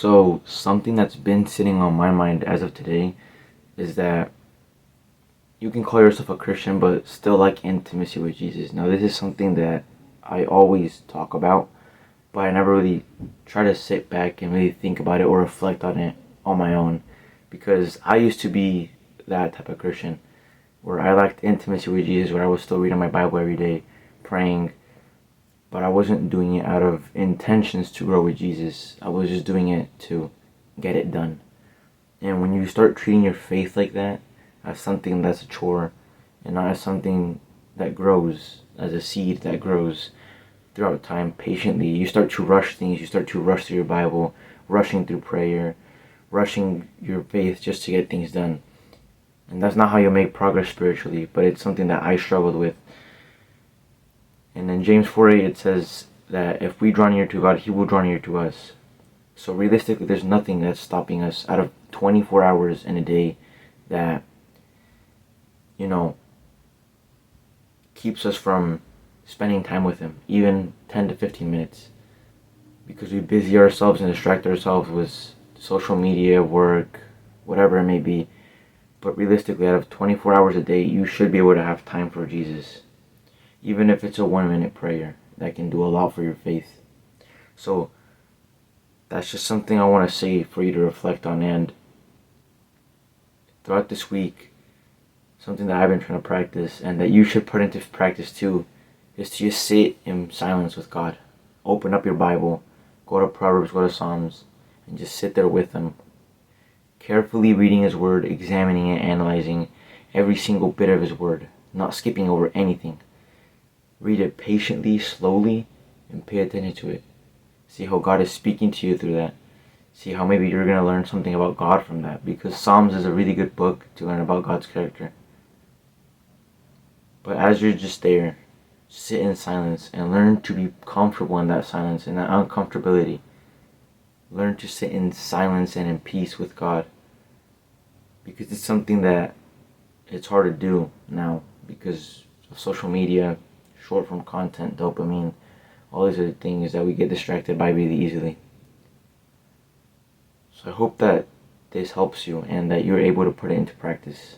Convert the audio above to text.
So, something that's been sitting on my mind as of today is that you can call yourself a Christian, but still like intimacy with Jesus. Now, this is something that I always talk about, but I never really try to sit back and really think about it or reflect on it on my own. Because I used to be that type of Christian, where I liked intimacy with Jesus, where I was still reading my Bible every day, praying, but I wasn't doing it out of intentions to grow with Jesus. I was just doing it to get it done. And when you start treating your faith like that, as something that's a chore, and not as something that grows, as a seed that grows throughout time patiently, you start to rush things, you start to rush through your Bible, rushing through prayer, rushing your faith just to get things done. And that's not how you make progress spiritually, but it's something that I struggled with. And in James 4:8 it says that if we draw near to God, He will draw near to us. So realistically, there's nothing that's stopping us out of 24 hours in a day that, keeps us from spending time with Him, even 10 to 15 minutes. Because we busy ourselves and distract ourselves with social media, work, whatever it may be. But realistically, out of 24 hours a day, you should be able to have time for Jesus. Even if it's a 1-minute prayer, that can do a lot for your faith. So, that's just something I want to say for you to reflect on. And throughout this week, something that I've been trying to practice, and that you should put into practice too, is to just sit in silence with God. Open up your Bible, go to Proverbs, go to Psalms, and just sit there with Him. Carefully reading His Word, examining it, analyzing every single bit of His Word, not skipping over anything. Read it patiently, slowly, and pay attention to it. See how God is speaking to you through that. See how maybe you're going to learn something about God from that, because Psalms is a really good book to learn about God's character. But as you're just there, sit in silence and learn to be comfortable in that silence, in that uncomfortability. Learn to sit in silence and in peace with God. Because it's something that it's hard to do now because of social media, short form content, dopamine, all these other things that we get distracted by really easily. So I hope that this helps you and that you're able to put it into practice.